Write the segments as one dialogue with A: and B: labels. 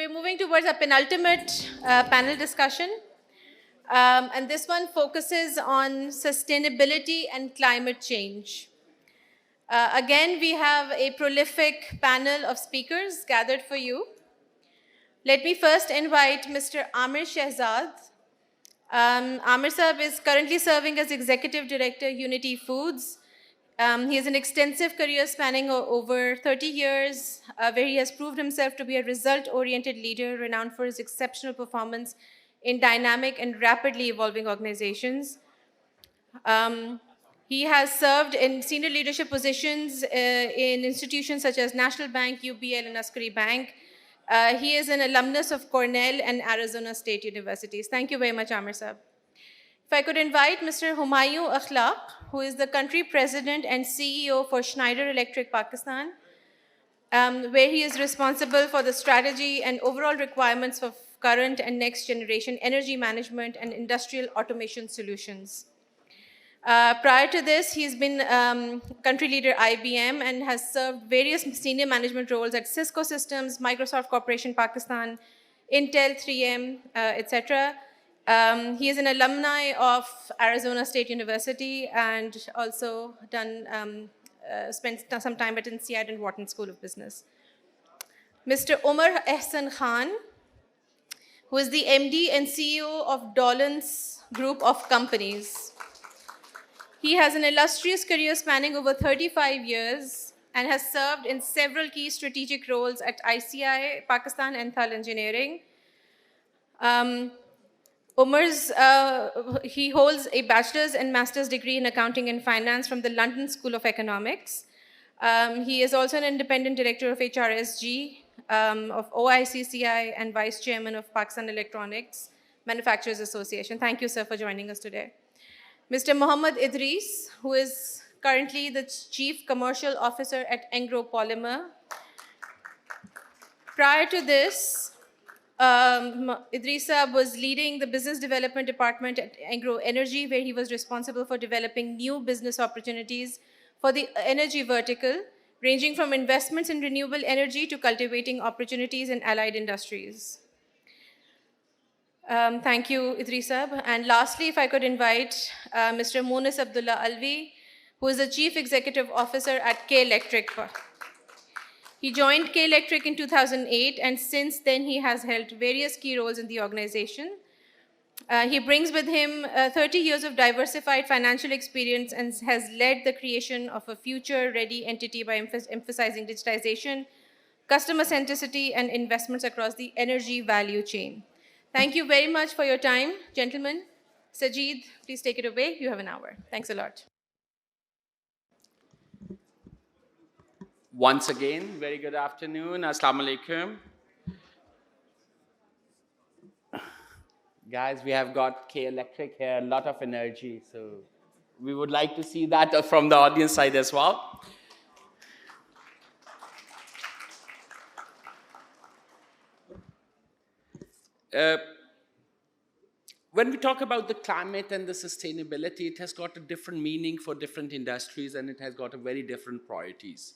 A: we're moving towards a penultimate panel discussion. And this one focuses on sustainability and climate change. Again, we have a prolific panel of speakers gathered for you. Let me first invite Mr. Amir Shehzad. Amir Saab is currently serving as Executive Director, Unity Foods. He has an extensive career spanning over 30 years, where he has proved himself to be a result-oriented leader renowned for his exceptional performance in dynamic and rapidly evolving organizations. He has served in senior leadership positions in institutions such as National Bank, UBL, and Askari Bank. He is an alumnus of Cornell and Arizona State Universities. Thank you very much, Amir Saab. If I could invite Mr. Humayun Akhlaq, who is the country president and CEO for Schneider Electric Pakistan, where he is responsible for the strategy and overall requirements for current and next generation energy management and industrial automation solutions. Prior to this, he's been country leader IBM and has served various senior management roles at Cisco Systems, Microsoft Corporation Pakistan, Intel, 3M, etc. He is an alumni of Arizona State University and also spent some time at Syed and Wharton School of Business. Mr. Umar Ahsan Khan, who is the MD and CEO of Dawlance Group of Companies. He has an illustrious career spanning over 35 years and has served in several key strategic roles at ICI, Pakistan, and Thal Engineering. He holds a bachelor's and master's degree in accounting and finance from the London School of Economics. He is also an independent director of HRSG, of OICCI, and vice chairman of Pakistan Electronics Manufacturers Association. Thank you, sir, for joining us today. Mr. Mohammad Idrees, who is currently the chief commercial officer at Engro Polymer. Prior to this, Idrees was leading the business development department at Engro Energy, where he was responsible for developing new business opportunities for the energy vertical, ranging from investments in renewable energy to cultivating opportunities in allied industries. Thank you, Idrees. And lastly, if I could invite Mr. Moonis Abdullah Alvi, who is the chief executive officer at K Electric. He joined K Electric in 2008, and since then he has held various key roles in the organization. He brings with him 30 years of diversified financial experience and has led the creation of a future-ready entity by emphasizing digitization, customer centricity, and investments across the energy value chain. Thank you very much for your time, gentlemen. Sajjeed, please take it away. You have an hour. Thanks a lot.
B: Once again, very good afternoon. Assalamu alaikum. Guys, we have got K Electric here, a lot of energy. So we would like to see that from the audience side as well. When we talk about the climate and the sustainability, it has got a different meaning for different industries and it has got a very different priorities.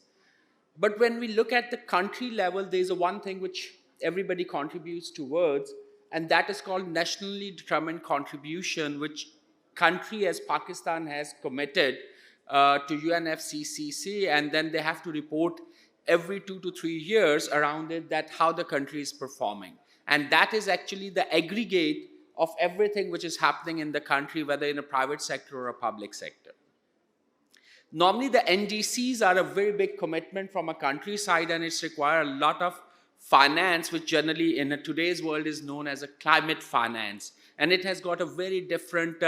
B: But when we look at the country level, there's a one thing which everybody contributes towards, and that is called nationally determined contribution, which country as Pakistan has committed to UNFCCC, and then they have to report every 2 to 3 years around it that how the country is performing. And that is actually the aggregate of everything which is happening in the country, whether in a private sector or a public sector. Normally, the NDCs are a very big commitment from a country side, and it's require a lot of finance, which generally in today's world is known as a climate finance. And it has got a very different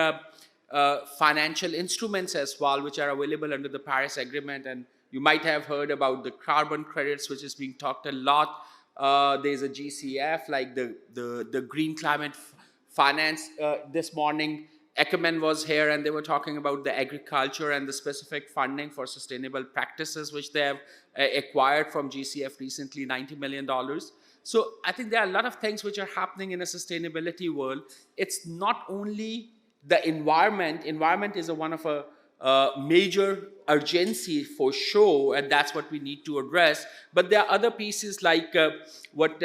B: financial instruments as well, which are available under the Paris Agreement. And you might have heard about the carbon credits, which is being talked a lot. There's a GCF, like the green climate finance. This morning, Ecomen was here and they were talking about the agriculture and the specific funding for sustainable practices, which they have acquired from GCF recently, $90 million. So I think there are a lot of things which are happening in a sustainability world. It's not only the environment. Environment is one of a major urgency for sure, and that's what we need to address. But there are other pieces like what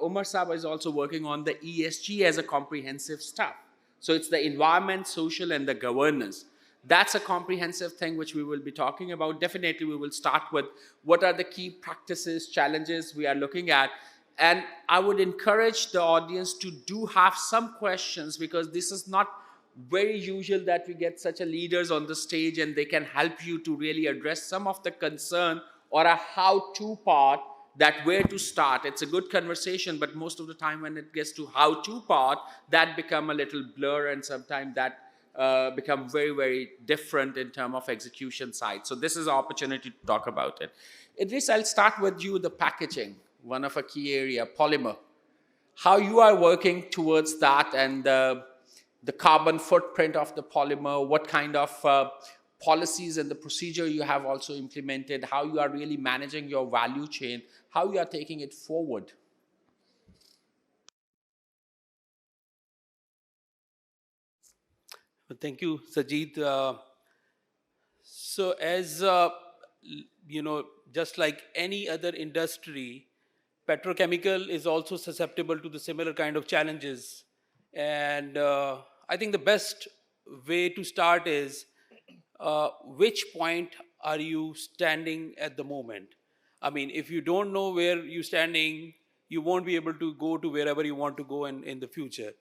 B: Umar Saba is also working on, the ESG as a comprehensive stuff. So it's the environment, social, and the governance. That's a comprehensive thing which we will be talking about. Definitely, we will start with what are the key practices, challenges we are looking at. And I would encourage the audience to do have some questions, because this is not very usual that we get such a leaders on the stage and they can help you to really address some of the concern or a how-to part, that where to start. It's a good conversation, but most of the time when it gets to how-to part, that become a little blur, and sometimes that become very, very different in terms of execution side. So this is an opportunity to talk about it. Idrees, I'll start with you, the packaging, one of a key area, polymer. How you are working towards that, and the carbon footprint of the polymer, what kind of policies and the procedure you have also implemented, how you are really managing your value chain, how you are taking it forward.
C: Thank you, Sajjeed. So as you know, just like any other industry, petrochemical is also susceptible to the similar kind of challenges. And I think the best way to start is which point are you standing at the moment? I mean, if you don't know where you're standing, you won't be able to go to wherever you want to go in the future.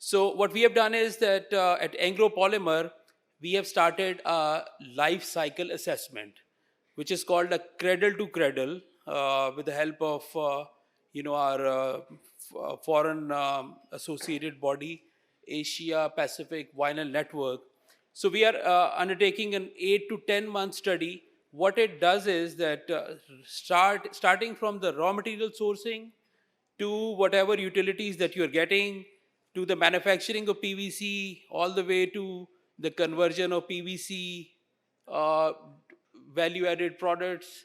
C: So what we have done is that at Engro Polymer, we have started a life cycle assessment, which is called a cradle to cradle, with the help of our foreign associated body, Asia Pacific Vinyl Network. So we are undertaking an 8 to 10 month study. What it does is that starting from the raw material sourcing to whatever utilities that you're getting, to the manufacturing of PVC, all the way to the conversion of PVC, uh, value-added products,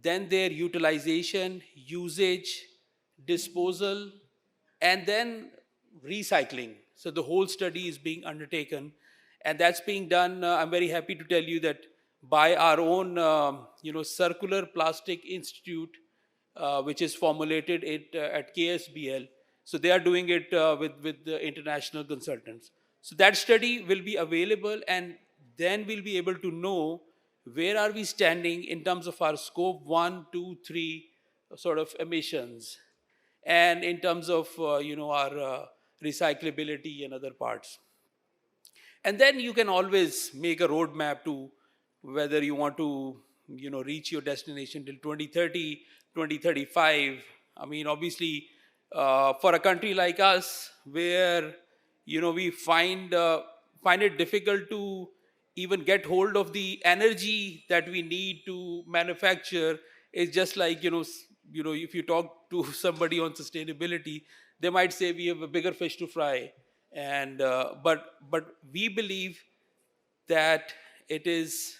C: then their utilization, usage, disposal, and then recycling. So the whole study is being undertaken, and that's being done. I'm very happy to tell you that by our own, Circular Plastic Institute, which is formulated at KSBL. So they are doing it with the international consultants. So that study will be available, and then we'll be able to know where are we standing in terms of our scope 1, 2, 3 sort of emissions, and in terms of our recyclability and other parts. And then you can always make a roadmap to whether you want to reach your destination till 2030, 2035. I mean, obviously, for a country like us, where we find it difficult to even get hold of the energy that we need to manufacture, it's just like if you talk to somebody on sustainability, they might say we have a bigger fish to fry. And but we believe that it is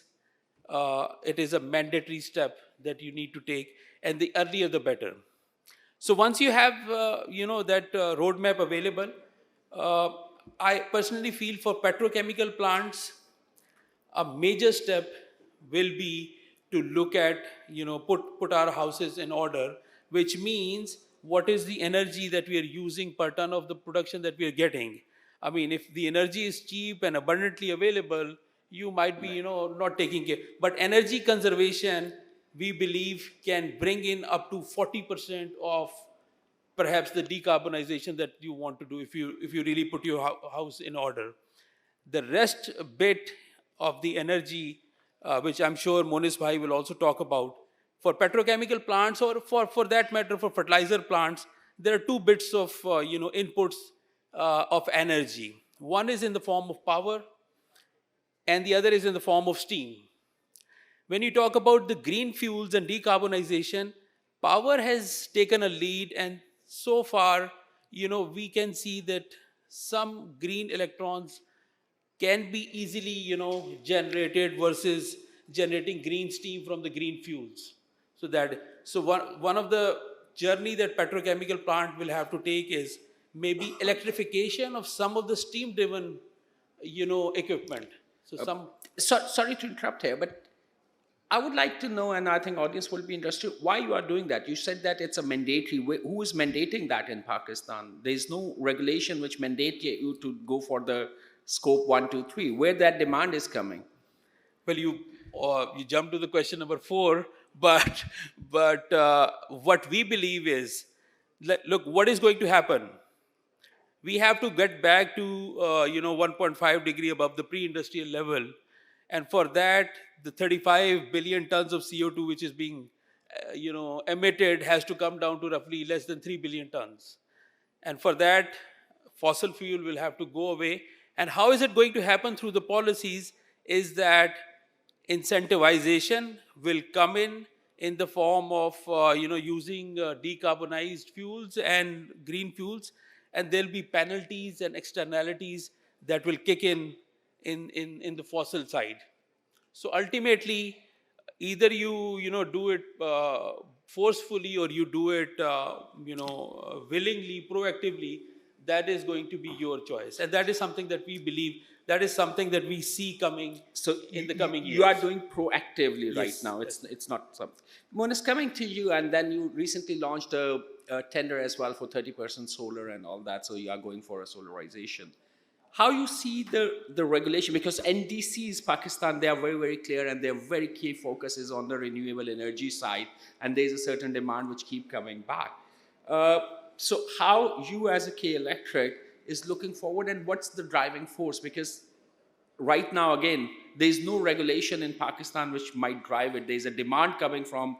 C: a mandatory step that you need to take, and the earlier the better. So once you have that roadmap available, uh, I personally feel for petrochemical plants, a major step will be to look at, put our houses in order, which means what is the energy that we are using per ton of the production that we are getting. I mean, if the energy is cheap and abundantly available, you might be, not taking care. But energy conservation, we believe, can bring in up to 40% of perhaps the decarbonization that you want to do, if you really put your house in order. The rest bit of the energy, which I'm sure Moonis bhai will also talk about, for petrochemical plants, or for that matter for fertilizer plants, there are two bits of inputs of energy. One is in the form of power, and the other is in the form of steam. When you talk about the green fuels and decarbonization, power has taken a lead, and so far, we can see that some green electrons can be easily, generated versus generating green steam from the green fuels. So one of the journey that petrochemical plant will have to take is maybe electrification of some of the steam driven equipment. So some
B: Sorry to interrupt here, but I would like to know, and I think audience will be interested, why you are doing that. You said that it's a mandatory. Who is mandating that in Pakistan? There is no regulation which mandate you to go for the scope 1, 2, 3. Where that demand is coming?
C: well, you jump to the question number 4, but what we believe is, look, what is going to happen? We have to get back to 1.5 degree above the pre-industrial level, and for that, the 35 billion tons of CO2 which is being emitted has to come down to roughly less than 3 billion tons. And for that, fossil fuel will have to go away. And how is it going to happen? Through the policies is that incentivization will come in the form of using decarbonized fuels and green fuels, and there'll be penalties and externalities that will kick in the fossil side. So ultimately, either you do it forcefully, or you do it willingly, proactively. That is going to be your choice, and that is something that we believe. That is something that we see coming.
B: So
C: in the coming years,
B: you are doing proactively right
C: Yes,
B: now. It's not something. Moonis, coming to you, and then you recently launched a tender as well for 30% solar and all that. So you are going for a solarization. How you see the regulation? Because NDCs Pakistan, they are very, very clear, and their very key focus is on the renewable energy side, and there's a certain demand which keep coming back. So how you as a K Electric is looking forward, and what's the driving force? Because right now, again, there's no regulation in Pakistan which might drive it. There's a demand coming from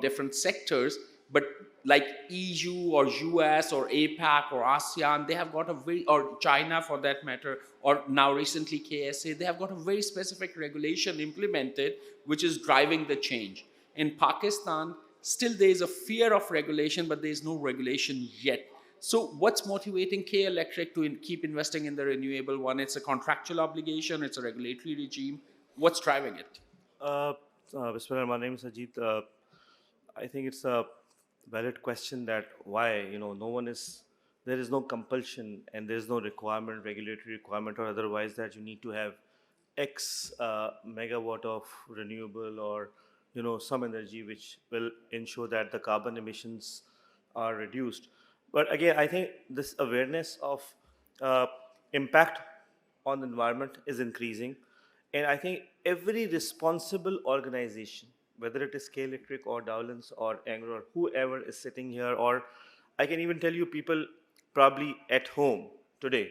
B: different sectors, but like EU or US or APAC or ASEAN, they have got a very, or China for that matter, or now recently KSA, they have got a very specific regulation implemented which is driving the change. In Pakistan, still there is a fear of regulation, but there is no regulation yet. So what's motivating K Electric to keep investing in the renewable one? It's a contractual obligation, it's a regulatory regime. What's driving it?
D: Bismillah, my name is Sajjeed. I think it's a valid question that why, there is no compulsion and there is no requirement, regulatory requirement or otherwise, that you need to have X megawatt of renewable or, some energy which will ensure that the carbon emissions are reduced. But again, I think this awareness of impact on the environment is increasing. And I think every responsible organization, whether it is K Electric or Dawlance or Engro or whoever is sitting here, or I can even tell you people probably at home today,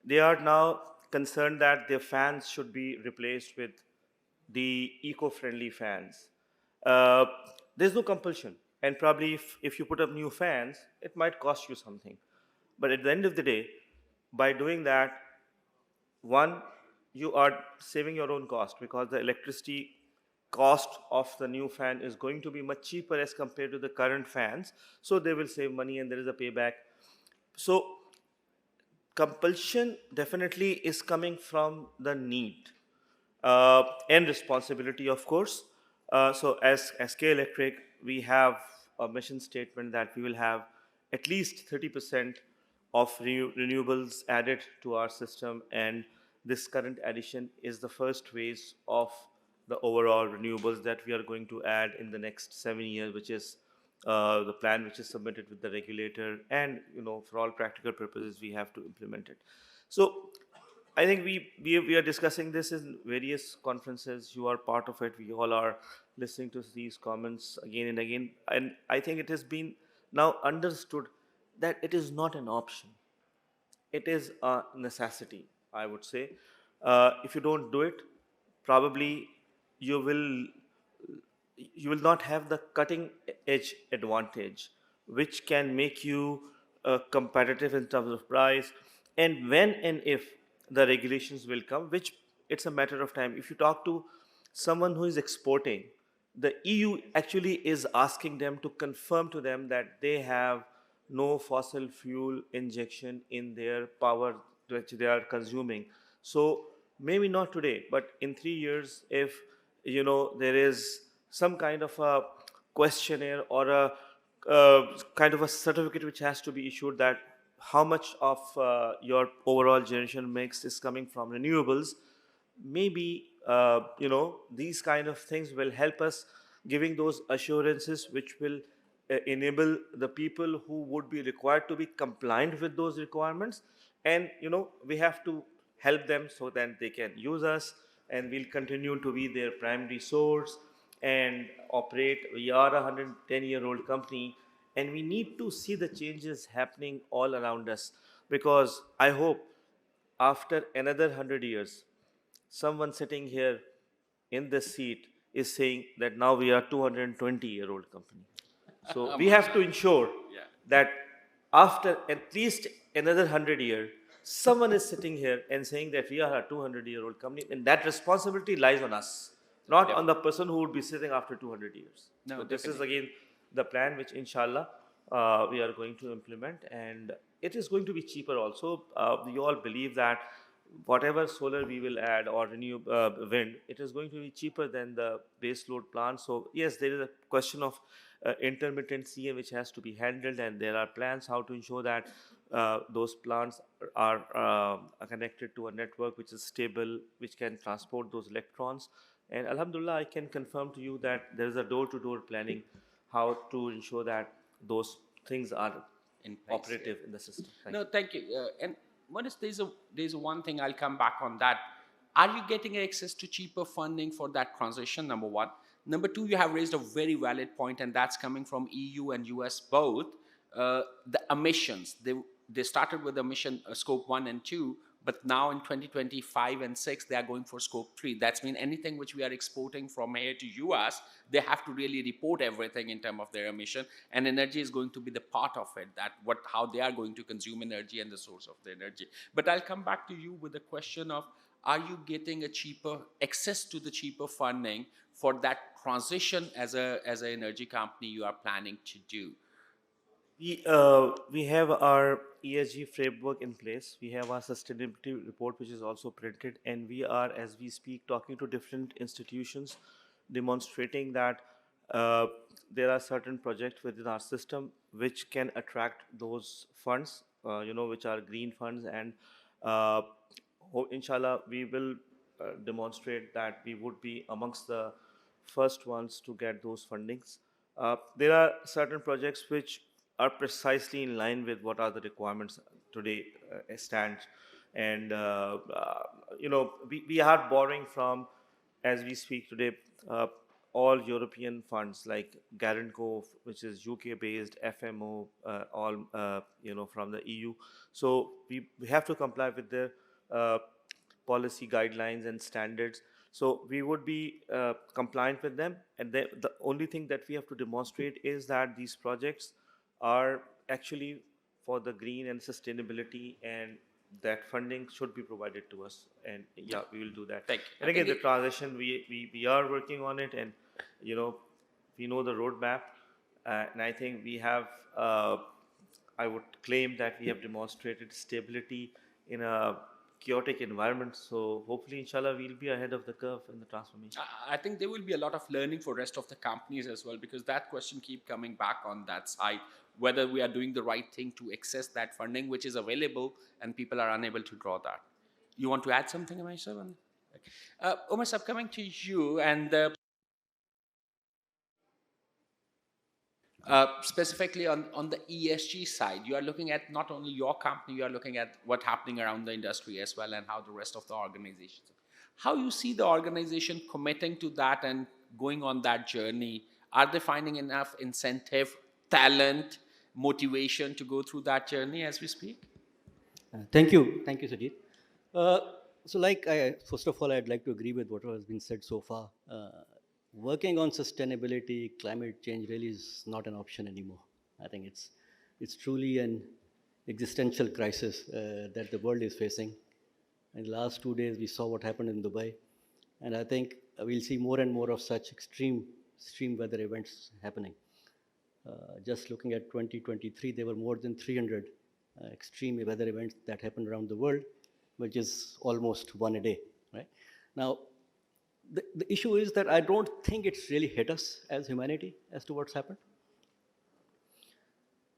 D: they are now concerned that their fans should be replaced with the eco-friendly fans. There's no compulsion. And probably if you put up new fans, it might cost you something. But at the end of the day, by doing that, one, you are saving your own cost, because the electricity cost of the new fan is going to be much cheaper as compared to the current fans. So they will save money and there is a payback. So compulsion definitely is coming from the need and responsibility, of course. So as K Electric, we have a mission statement that we will have at least 30% of renewables added to our system, and this current addition is the first phase of the overall renewables that we are going to add in the next 7 years, which is the plan which is submitted with the regulator, and for all practical purposes we have to implement it. So I think we are discussing this in various conferences. You are part of it. We all are listening to these comments again and again. And I think it has been now understood that it is not an option. It is a necessity, I would say. If you don't do it, probably you will not have the cutting edge advantage, which can make you competitive in terms of price. And when and if the regulations will come, which it's a matter of time. If you talk to someone who is exporting, the EU actually is asking them to confirm to them that they have no fossil fuel injection in their power which they are consuming. So maybe not today, but in 3 years, if there is some kind of a questionnaire or a kind of a certificate which has to be issued that how much of your overall generation mix is coming from renewables, maybe these kind of things will help us giving those assurances which will enable the people who would be required to be compliant with those requirements, and we have to help them so that they can use us, and we'll continue to be their primary source and operate. We are a 110-year-old company, and we need to see the changes happening all around us, because I hope after another 100 years, someone sitting here in this seat is saying that now we are 220-year-old company. So we have to ensure that after at least another 100 years, someone is sitting here and saying that we are a 200-year-old company, and that responsibility lies on us, not on the person who would be sitting after 200 years.
B: No,
D: so this is
B: definitely.
D: again the plan which inshallah we are going to implement, and it is going to be cheaper also. We all believe that whatever solar we will add or renewable wind, it is going to be cheaper than the base load plant. So yes, there is a question of intermittency which has to be handled, and there are plans how to ensure that those plants are connected to a network which is stable, which can transport those electrons. And Alhamdulillah, I can confirm to you that there is a door-to-door planning how to ensure that those things are
B: In place,
D: operative in the system. Thank
B: No,
D: you.
B: thank you. And Moonis, there's one thing I'll come back on that. Are you getting access to cheaper funding for that transition? Number one. Number two, you have raised a very valid point, and that's coming from EU and US both. The emissions. They started with emission scope 1 and 2, but now in 2025 and 6, they are going for scope 3. That's mean anything which we are exporting from here to US, they have to really report everything in terms of their emission, and energy is going to be the part of it, that how they are going to consume energy and the source of the energy. But I'll come back to you with the question of, are you getting access to the cheaper funding for that transition as an energy company you are planning to do?
D: We have our ESG framework in place. We have our sustainability report, which is also printed, and we are, as we speak, talking to different institutions, demonstrating that there are certain projects within our system which can attract those funds, which are green funds, and uh, inshallah, we will demonstrate that we would be amongst the first ones to get those fundings. There are certain projects which are precisely in line with what are the requirements today stand, and we are borrowing from, as we speak today, all European funds like Garanco, which is UK based, FMO, all from the EU. So we have to comply with their uh, policy guidelines and standards. So we would be compliant with them, and the only thing that we have to demonstrate is that these projects are actually for the green and sustainability, and that funding should be provided to us. And yeah, we will do that.
B: Thank you.
D: And again, the transition, we are working on it, and we know the roadmap, and I think we have. I would claim that we have demonstrated stability in a chaotic environment. So hopefully, inshallah, we'll be ahead of the curve in the transformation.
B: I think there will be a lot of learning for rest of the companies as well, because that question keep coming back on that side, whether we are doing the right thing to access that funding which is available and people are unable to draw that. You want to add something, Amir? Umar, sir, coming to you, and specifically on the ESG side, you are looking at not only your company, you are looking at what's happening around the industry as well, and how the rest of the organizations. How you see the organization committing to that and going on that journey? Are they finding enough incentive, talent, motivation to go through that journey as we speak?
E: Thank you, Sajjeed. First of all, I'd like to agree with what has been said so far. Working on sustainability, climate change really is not an option anymore. I think it's truly an existential crisis that the world is facing. In the last 2 days, we saw what happened in Dubai, and I think we'll see more and more of such extreme weather events happening. Just looking at 2023, there were more than 300 extreme weather events that happened around the world, which is almost one a day, right? Now, the issue is that I don't think it's really hit us as humanity as to what's happened.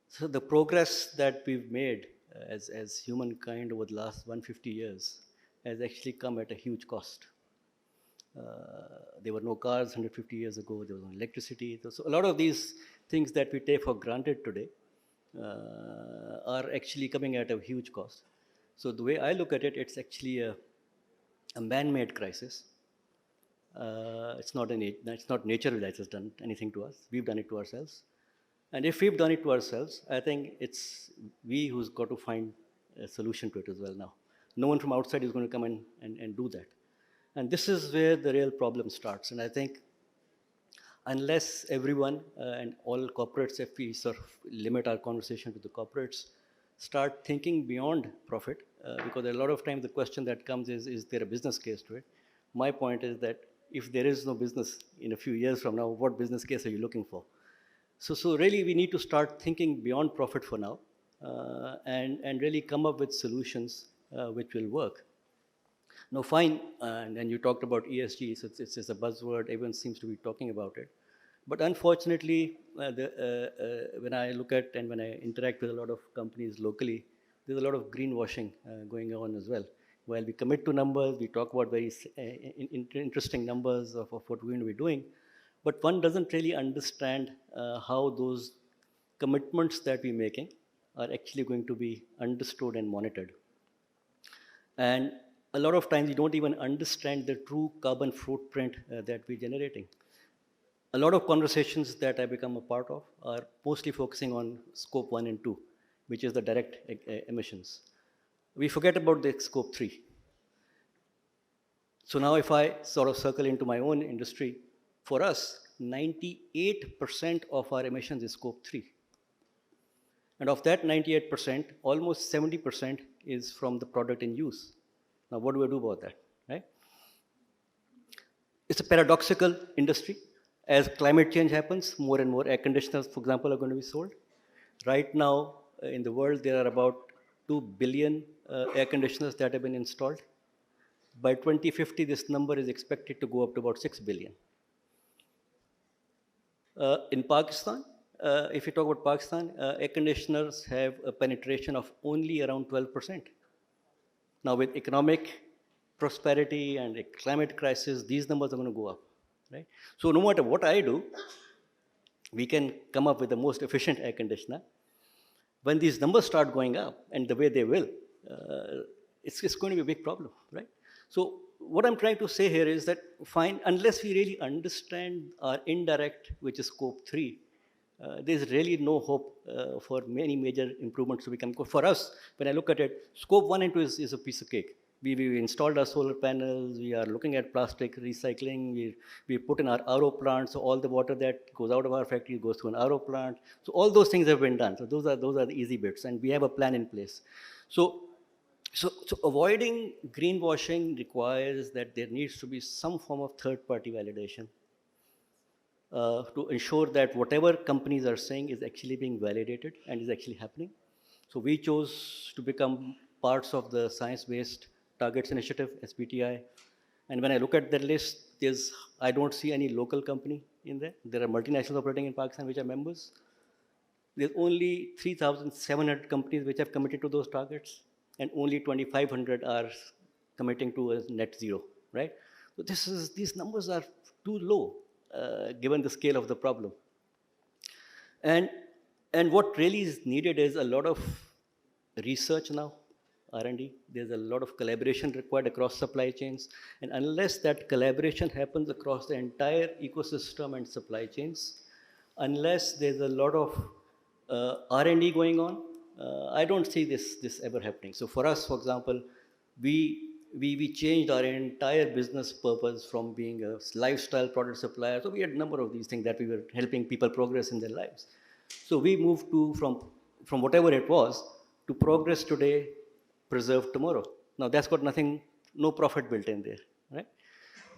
E: So the progress that we've made as humankind over the last 150 years has actually come at a huge cost. There were no cars 150 years ago. There was no electricity. So a lot of these things that we take for granted today are actually coming at a huge cost. So the way I look at it, it's actually a man-made crisis. It's not nature that has done anything to us. We've done it to ourselves. And if we've done it to ourselves, I think it's we who's got to find a solution to it as well now. No one from outside is going to come and do that. And this is where the real problem starts. And I think unless everyone and all corporates, if we sort of limit our conversation to the corporates, start thinking beyond profit, because a lot of times the question that comes is there a business case to it? My point is that if there is no business in a few years from now, what business case are you looking for? So really we need to start thinking beyond profit for now and really come up with solutions which will work. Now fine, and you talked about ESG, so it's a buzzword, everyone seems to be talking about it. But unfortunately, when I look at and when I interact with a lot of companies locally, there's a lot of greenwashing going on as well. While we commit to numbers, we talk about very interesting numbers of what we're going to be doing, but one doesn't really understand how those commitments that we're making are actually going to be understood and monitored. And a lot of times you don't even understand the true carbon footprint that we're generating. A lot of conversations that I become a part of are mostly focusing on scope 1 and 2, which is the direct emissions. We forget about the scope 3. So now if I sort of circle into my own industry, for us, 98% of our emissions is scope 3. And of that 98%, almost 70% is from the product in use. Now what do I do about that, right? It's a paradoxical industry. As climate change happens, more and more air conditioners, for example, are going to be sold. Right now, in the world, there are about 2 billion air conditioners that have been installed. By 2050, this number is expected to go up to about 6 billion. In Pakistan, if you talk about Pakistan, air conditioners have a penetration of only around 12%. Now, with economic prosperity and a climate crisis, these numbers are going to go up, right? So no matter what I do, we can come up with the most efficient air conditioner. When these numbers start going up, and the way they will, it's going to be a big problem, right? So what I'm trying to say here is that, fine, unless we really understand our indirect, which is scope 3, there's really no hope for many major improvements to become. For us, when I look at it, scope 1 and 2 is a piece of cake. We installed our solar panels, we are looking at plastic recycling, we put in our RO plant, so all the water that goes out of our factory goes to an RO plant. So all those things have been done. So those are the easy bits, and we have a plan in place. So avoiding greenwashing requires that there needs to be some form of third-party validation to ensure that whatever companies are saying is actually being validated and is actually happening. So we chose to become parts of the Science-Based Targets Initiative, SBTI. And when I look at the list, I don't see any local company in there. There are multinationals operating in Pakistan which are members. There's only 3,700 companies which have committed to those targets, and only 2,500 are committing to a net zero, right? So these numbers are too low given the scale of the problem. And what really is needed is a lot of research now, R&D. There's a lot of collaboration required across supply chains. And unless that collaboration happens across the entire ecosystem and supply chains, unless there's a lot of R&D going on, I don't see this ever happening. So for us, for example, we changed our entire business purpose from being a lifestyle product supplier. So we had a number of these things that we were helping people progress in their lives. So we moved from whatever it was to progress today, preserve tomorrow. Now that's got no profit built in there, right?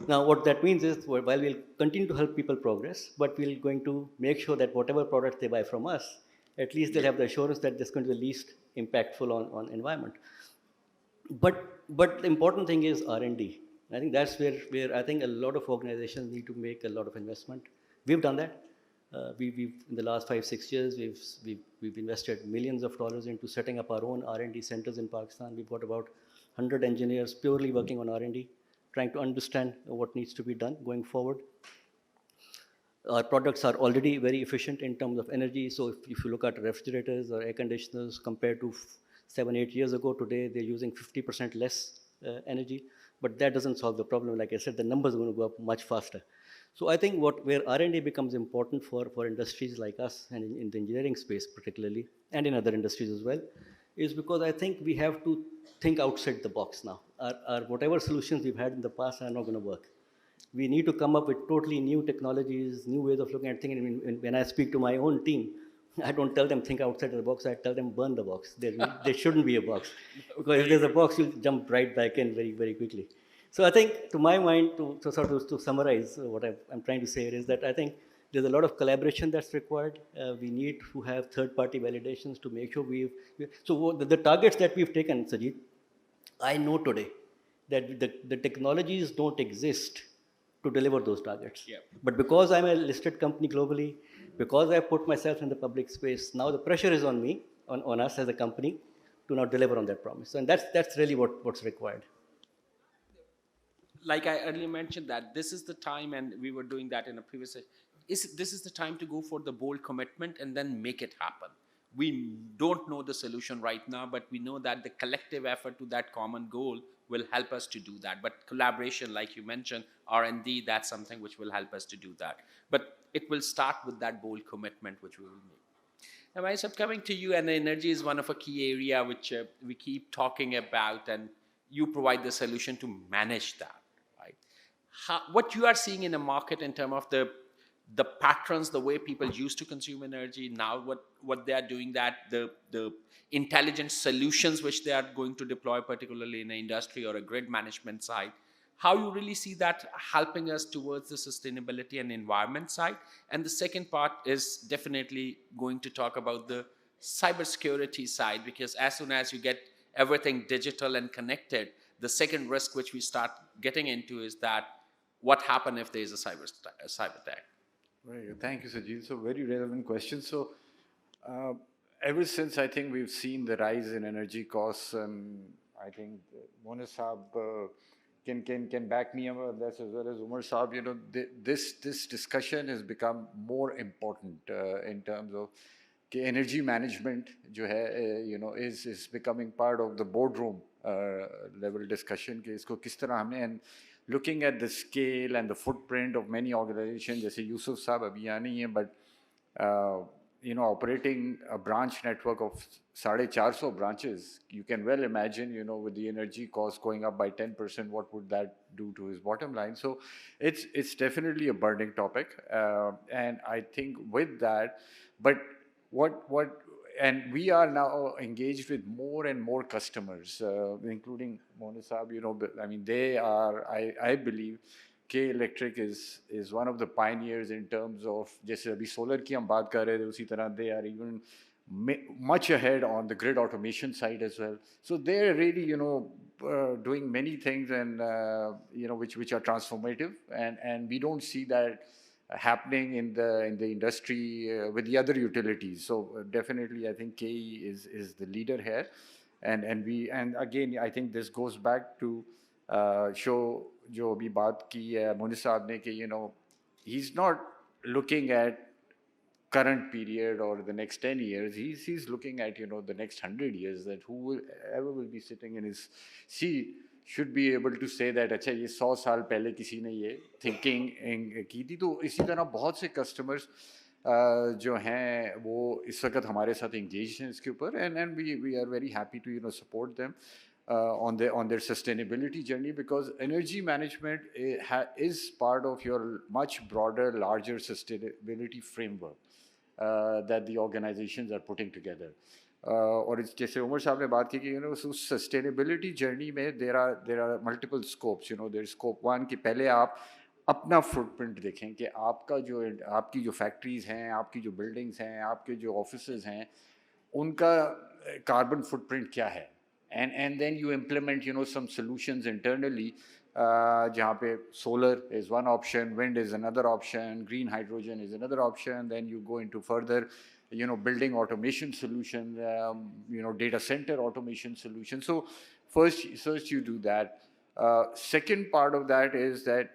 E: Now what that means is, while we'll continue to help people progress, but we're going to make sure that whatever products they buy from us, at least they'll have the assurance that this is going to be the least impactful on environment. But the important thing is R&D. I think that's where I think a lot of organizations need to make a lot of investment. We've done that. We've in the last 5-6 years, we've invested millions of dollars into setting up our own R&D centers in Pakistan. We've got about 100 engineers purely working on R&D, trying to understand what needs to be done going forward. Our products are already very efficient in terms of energy. So if you look at refrigerators or air conditioners compared to 7-8 years ago, today they're using 50% less energy. But that doesn't solve the problem. Like I said, the numbers are going to go up much faster. So I think where R&D becomes important for industries like us and in the engineering space particularly, and in other industries as well, is because I think we have to think outside the box now. Our whatever solutions we've had in the past are not going to work. We need to come up with totally new technologies, new ways of looking at things. And when I speak to my own team, I don't tell them think outside the box. I tell them burn the box. There shouldn't be a box, because if there's a box, you'll jump right back in very, very quickly. So I think, to my mind, to summarize what I'm trying to say is that I think there's a lot of collaboration that's required. We need to have third-party validations to make sure so the targets that we've taken, Sajjeed, I know today that the technologies don't exist to deliver those targets.
B: Yeah.
E: But because I'm a listed company globally, because I put myself in the public space, now the pressure is on me, on us as a company, to now deliver on that promise. And that's really what's required.
B: Like I earlier mentioned, that this is the time, and we were doing that in a previous session, this is the time to go for the bold commitment and then make it happen. We don't know the solution right now, but we know that the collective effort to that common goal will help us to do that. But collaboration, like you mentioned, R&D, that's something which will help us to do that. But it will start with that bold commitment which we will make. Now, myself, coming to you, and energy is one of a key area which we keep talking about, and you provide the solution to manage that, right? What you are seeing in the market in terms of the patterns, the way people used to consume energy, now what they are doing, that the intelligent solutions which they are going to deploy, particularly in the industry or a grid management side, how you really see that helping us towards the sustainability and environment side. And the second part is definitely going to talk about the cybersecurity side, because as soon as you get everything digital and connected, the second risk which we start getting into is that what happens if there is a cyber attack?
F: Right. Thank you, Sajjeed. So very relevant question. So ever since I think we've seen the rise in energy costs, and I think Moonis can back me up on this as well as Umar Saab, you know, this discussion has become more important in terms of energy management, you know, is becoming part of the boardroom level discussion. And looking at the scale and the footprint of many organizations, जैसे यूसुफ साहब अभी यहाँ नहीं है, but you know, operating a branch network of 450 branches, you can well imagine, you know, with the energy cost going up by 10%, what would that do to his bottom line? So it's definitely a burning topic, and I think with that, but and we are now engaged with more and more customers, including Moonis Saab, you know, I mean, they are, I believe, K Electric is one of the pioneers in terms of, जैसे अभी solar की हम बात कर रहे थे, उसी तरह they are even much ahead on the grid automation side as well. So they're really, you know, doing many things, and you know, which are transformative, and we don't see that happening in the industry with the other utilities. So definitely, I think KE is the leader here, and again, I think this goes back to show जो अभी बात की है मोनिस साहब ने कि, you know, he's not looking at current period or the next 10 years, he's looking at, you know, the next 100 years, that whoever will be sitting in his seat should be able to say that अच्छा ये 100 साल पहले किसी ने ये thinking की थी. तो इसी तरह बहुत से customers जो हैं वो इस वक्त हमारे साथ engaged हैं इसके ऊपर, and we are very happy to, you know, support them on their sustainability journey, because energy management is part of your much broader, larger sustainability framework that the organizations are putting together. और जैसे उमर साहब ने बात की कि, you know, sustainability journey में there are multiple scopes. You know, there's scope 1 कि पहले आप अपना footprint देखें कि आपकी जो factories हैं, आपकी जो buildings हैं, आपके जो offices हैं, उनका carbon footprint क्या है, and then you implement, you know, some solutions internally, जहाँ पे solar is one option, wind is another option, green hydrogen is another option. Then you go into further, you know, building automation solution, you know, data center automation solution. So first you do that. Second part of that is that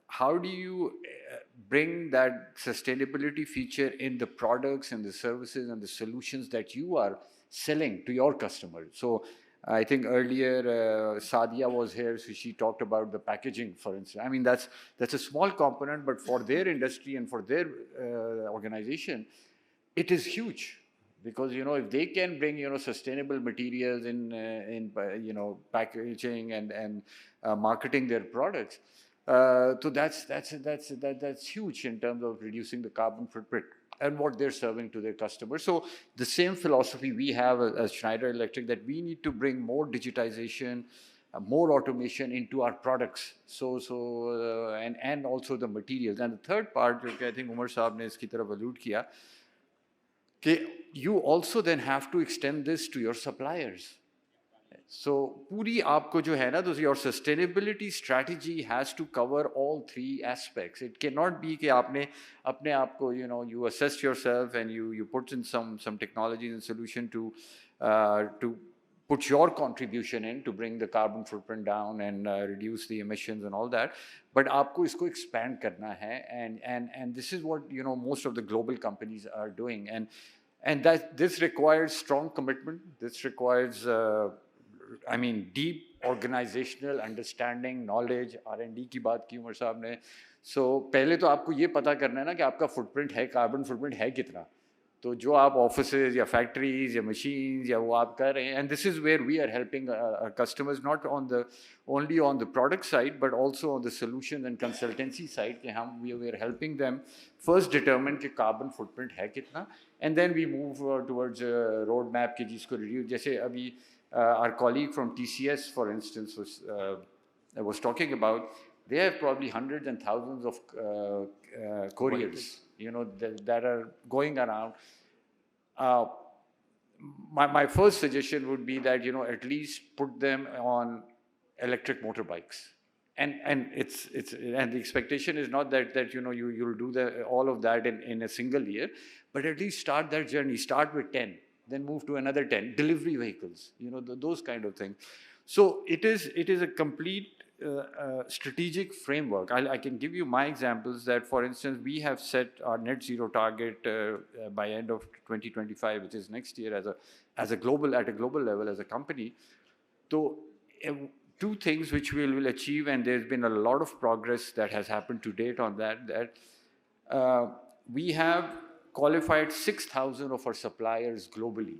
F: how do you bring that sustainability feature in the products and the services and the solutions that you are selling to your customers? So I think earlier Sadia was here, so she talked about the packaging, for instance. I mean, that's a small component, but for their industry and for their organization, it is huge. Because, you know, if they can bring, you know, sustainable materials in you know, packaging and marketing their products, so that's huge in terms of reducing the carbon footprint and what they're serving to their customers. So the same philosophy we have as Schneider Electric, that we need to bring more digitization, more automation into our products. And also the materials. And the third part, I think Umar Saab ne iski taraf allude kiya, you also then have to extend this to your suppliers. So, puri aapko jo hai na, your sustainability strategy has to cover all three aspects. It cannot be कि आपने अपने आप को, you know, you assess yourself and you put in some technologies and solution to put your contribution in to bring the carbon footprint down and reduce the emissions and all that. But आपको इसको expand करना है, and this is what, you know, most of the global companies are doing, and that this requires strong commitment. This requires I mean, deep organizational understanding, knowledge. R&D की बात की उमर साहब ने. So पहले तो आपको ये पता करना है ना कि आपका footprint है, carbon footprint है कितना. तो जो आप offices या factories या machines या वो आप कर रहे हैं, and this is where we are helping our customers, not only on the product side, but also on the solution and consultancy side, कि हम we are helping them first determine कि carbon footprint है कितना, and then we move towards a roadmap कि जिसको reduce. जैसे अभी our colleague from TCS, for instance, was talking about, they have probably hundreds and thousands of couriers, you know, that are going around. My first suggestion would be that, you know, at least put them on electric motorbikes. And the expectation is not that you know, you'll do all of that in a single year, but at least start that journey. Start with 10. Then move to another 10, delivery vehicles, you know, those kind of things. So it is a complete strategic framework. I can give you my examples that, for instance, we have set our net zero target by end of 2025, which is next year, at a global level as a company. So two things which we will achieve, and there's been a lot of progress that has happened to date on that we have qualified 6,000 of our suppliers globally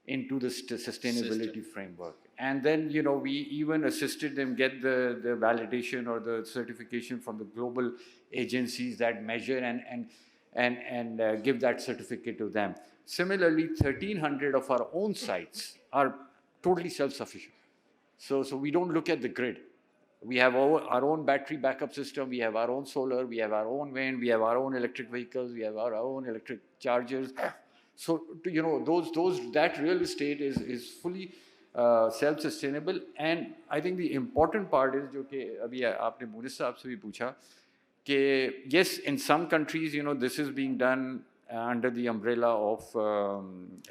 F: into the sustainability framework. And then, you know, we even assisted them get the validation or the certification from the global agencies that measure and give that certificate to them. Similarly, 1,300 of our own sites are totally self-sufficient. So we don't look at the grid. We have our own battery backup system, we have our own solar, we have our own wind, we have our own electric vehicles, we have our own electric chargers. So, you know, that real estate is fully self-sustainable. And I think the important part is, जो कि अभी आपने Moonis साहब से भी पूछा, कि yes, in some countries, you know, this is being done under the umbrella of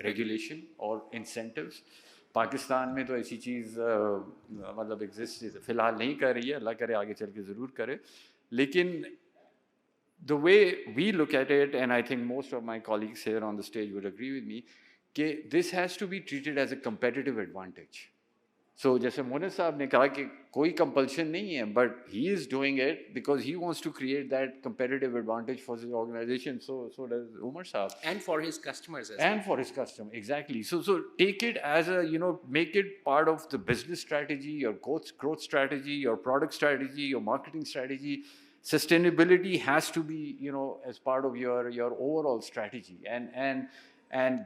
F: regulation or incentives. Pakistan में तो ऐसी चीज़ मतलब एग्जिस्ट फ़िलहाल नहीं कर रही है, अल्लाह करे आगे चल के ज़रूर करे. लेकिन the way we look at it, and I think most of my colleagues here on the stage would agree with me, that this has to be treated as a competitive advantage. So, जैसे मोनिस साहब ने कहा कि कोई compulsion नहीं है, but he is doing it because he wants to create that competitive advantage for his organization. So does Umar saab.
B: And for his customers as well.
F: And for his customer, exactly. So take it as a, you know, make it part of the business strategy, your growth strategy, your product strategy, your marketing strategy. Sustainability has to be, you know, as part of your overall strategy. And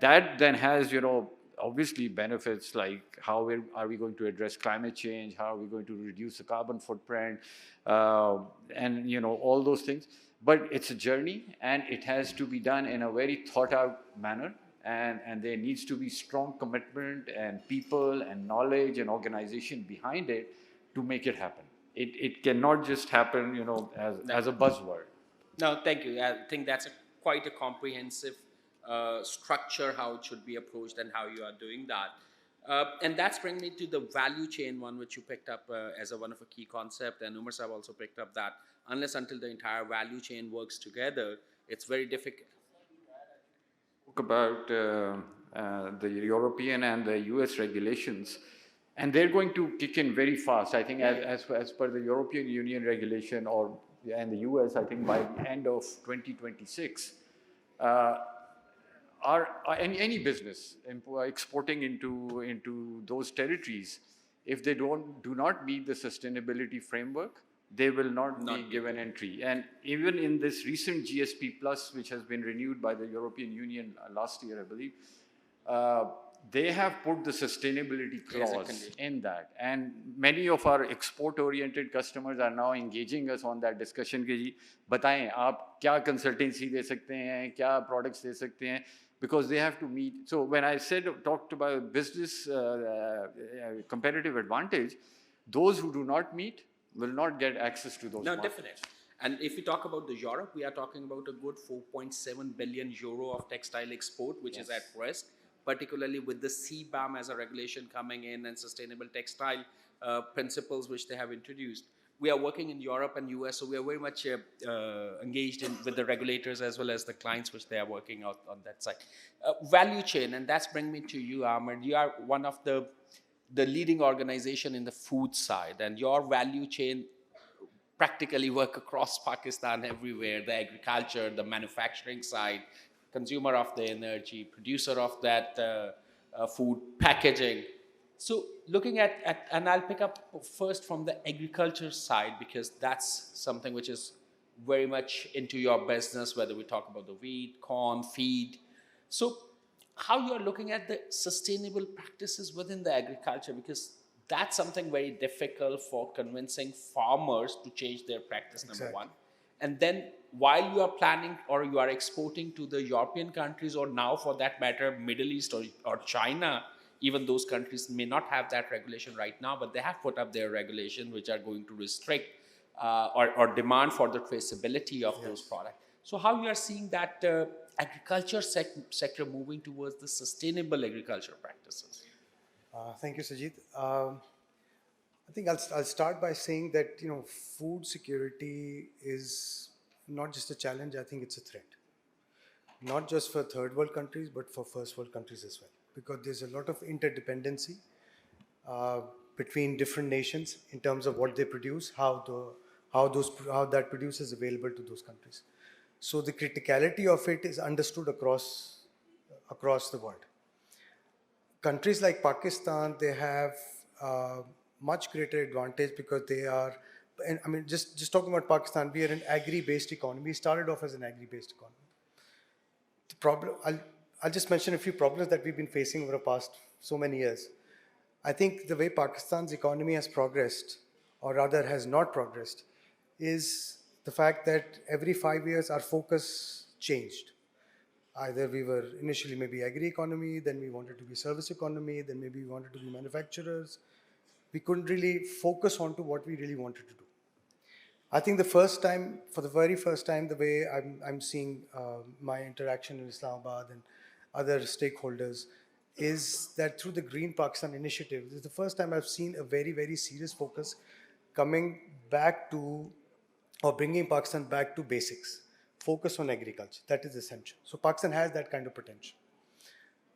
F: that then has, you know, obviously benefits like how are we going to address climate change, how are we going to reduce the carbon footprint, and, you know, all those things. But it's a journey, and it has to be done in a very thought out manner, and there needs to be strong commitment and people and knowledge and organization behind it to make it happen. It cannot just happen, you know, as a buzzword.
B: No, thank you. I think that's quite a comprehensive structure, how it should be approached and how you are doing that. And that's bringing me to the value chain one, which you picked up as one of a key concept, and Umar Sahab also picked up that unless until the entire value chain works together, it's very difficult.
F: Talk about the European and the US regulations, and they're going to kick in very fast. I think as per the European Union regulation and the US, I think by the end of 2026, any business exporting into those territories, if they do not meet the sustainability framework, they will not be given entry. And even in this recent GSP Plus, which has been renewed by the European Union last year, I believe, they have put the sustainability clause in that. And many of our export-oriented customers are now engaging us on that discussion कि जी बताएं आप क्या consultancy दे सकते हैं, क्या products दे सकते हैं, because they have to meet. So when I talked about business competitive advantage, those who do not meet will not get access to those markets.
B: Definitely. And if we talk about the Europe, we are talking about a good 4.7 billion euro of textile export, which is at risk, particularly with the CBAM as a regulation coming in and sustainable textile principles which they have introduced. We are working in Europe and US, so we are very much engaged with the regulators as well as the clients which they are working out on that side. Value chain, and that's bringing me to you, Amir. You are one of the leading organization in the food side, and your value chain practically work across Pakistan everywhere, the agriculture, the manufacturing side, consumer of the energy, producer of that food, packaging. So looking at, and I'll pick up first from the agriculture side, because that's something which is very much into your business, whether we talk about the wheat, corn, feed. So how you are looking at the sustainable practices within the agriculture, because that's something very difficult for convincing farmers to change their practice, number one. And then while you are planning or you are exporting to the European countries, or now for that matter, Middle East or China, even those countries may not have that regulation right now, but they have put up their regulations which are going to restrict or demand for the traceability of those products. So how you are seeing that agriculture sector moving towards the sustainable agriculture practices?
G: Thank you, Sajjeed. I think I'll start by saying that food security is not just a challenge. I think it's a threat, not just for third world countries, but for first world countries as well, because there's a lot of interdependency between different nations in terms of what they produce, how that produce is available to those countries. So the criticality of it is understood across the world. Countries like Pakistan, they have much greater advantage because they are, and I mean, just talking about Pakistan, we are an agri-based economy. We started off as an agri-based economy. The problem, I'll just mention a few problems that we've been facing over the past so many years. I think the way Pakistan's economy has progressed, or rather has not progressed, is the fact that every 5 years our focus changed. Either we were initially maybe agri-economy, then we wanted to be service economy, then maybe we wanted to be manufacturers. We couldn't really focus on to what we really wanted to do. I think for the very first time, the way I'm seeing my interaction in Islamabad and other stakeholders is that through the Green Pakistan initiative, this is the first time I've seen a very, very serious focus coming back to, or bringing Pakistan back to basics. Focus on agriculture, that is essential. So Pakistan has that kind of potential.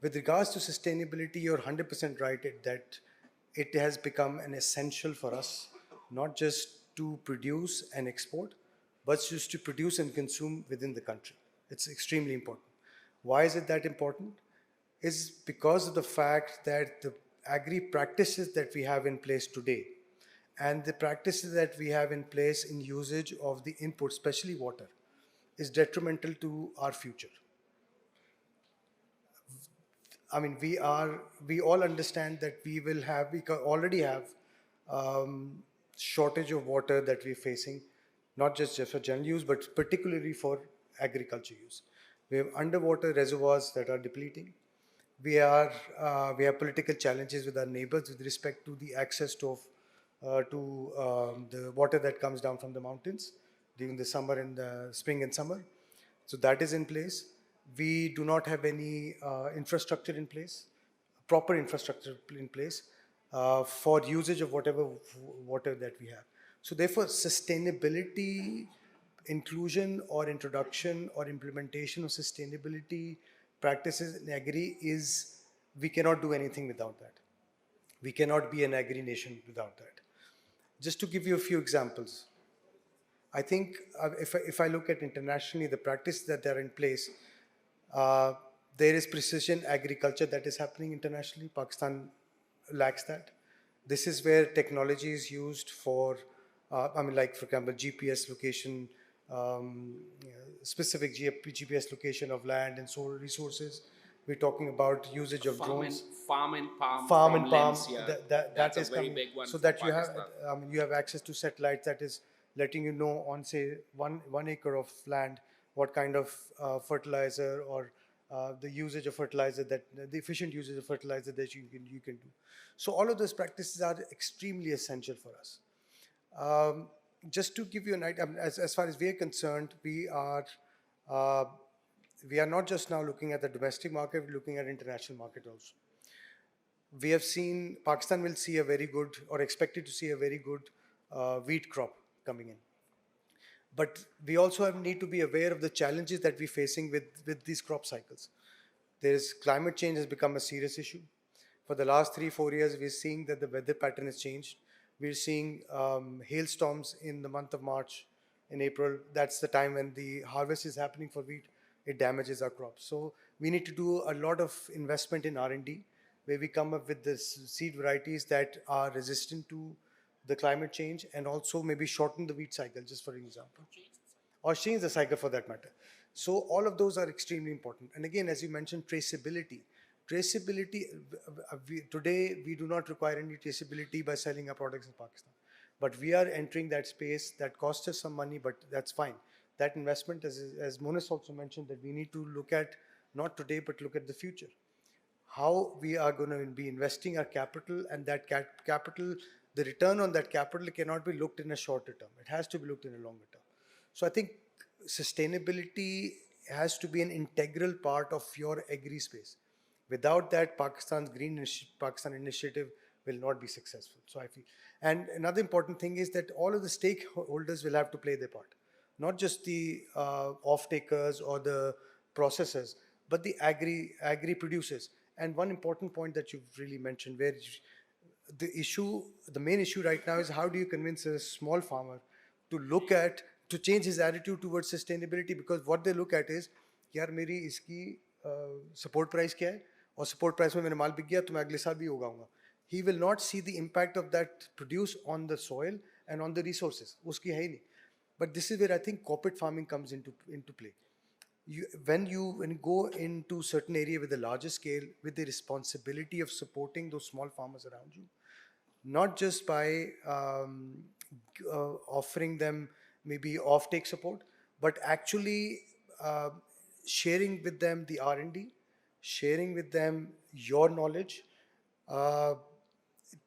G: With regards to sustainability, you're 100% right that it has become an essential for us, not just to produce and export, but just to produce and consume within the country. It's extremely important. Why is it that important? It's because of the fact that the agri practices that we have in place today and the practices that we have in place in usage of the input, especially water, is detrimental to our future. I mean, we all understand that we already have shortage of water that we're facing, not just for general use, but particularly for agriculture use. We have underwater reservoirs that are depleting. We have political challenges with our neighbors with respect to the access to the water that comes down from the mountains during the summer and the spring and summer. So that is in place. We do not have any infrastructure in place, proper infrastructure in place for usage of whatever water that we have. So therefore, sustainability, inclusion or introduction or implementation of sustainability practices in agri is, we cannot do anything without that. We cannot be an agri nation without that. Just to give you a few examples, I think if I look at internationally, the practice that are in place, there is precision agriculture that is happening internationally. Pakistan lacks that. This is where technology is used for, like for example, GPS location, specific GPS location of land and soil resources. We're talking about usage of drones.
B: Farm and palm.
G: Farm and
B: from
G: palm,
B: lens, yeah.
G: that
B: That's
G: is
B: a very
G: coming.
B: big one
G: So
B: for
G: that you have,
B: Pakistan.
G: you have access to satellites that is letting you know on say one acre of land what kind of fertilizer or the usage of fertilizer, that the efficient usage of fertilizer that you can do. So all of those practices are extremely essential for us. Just to give you an idea, as far as we are concerned, we are not just now looking at the domestic market, we're looking at international market also. We have seen Pakistan will see a very good, or expected to see a very good wheat crop coming in. But we also need to be aware of the challenges that we're facing with these crop cycles. Climate change has become a serious issue. For the last 3-4 years, we're seeing that the weather pattern has changed. We're seeing hailstorms in the month of March, in April. That's the time when the harvest is happening for wheat. It damages our crops. So we need to do a lot of investment in R&D, where we come up with the seed varieties that are resistant to the climate change and also maybe shorten the wheat cycle, just for example. Or change the cycle for that matter. So all of those are extremely important. And again, as you mentioned, traceability. Traceability, today we do not require any traceability by selling our products in Pakistan. But we are entering that space that costs us some money, but that's fine. That investment, as Moonis also mentioned, that we need to look at, not today, but look at the future. How we are going to be investing our capital, and that capital, the return on that capital cannot be looked in a shorter term. It has to be looked in a longer term. So I think sustainability has to be an integral part of your agri space. Without that, Pakistan's Pakistan initiative will not be successful. So I feel, and another important thing is that all of the stakeholders will have to play their part, not just the off-takers or the processors, but the agri producers. And one important point that you've really mentioned, where the main issue right now is how do you convince a small farmer to change his attitude towards sustainability, because what they look at is, यार मेरी इसकी support price क्या है, और support price में मेरा माल बिक गया तो मैं अगले साल भी उगाऊंगा. He will not see the impact of that produce on the soil and on the resources. उसकी है ही नहीं. But this is where I think corporate farming comes into play. When you go into certain area with a larger scale, with the responsibility of supporting those small farmers around you, not just by offering them maybe off-take support, but actually sharing with them the R&D, sharing with them your knowledge,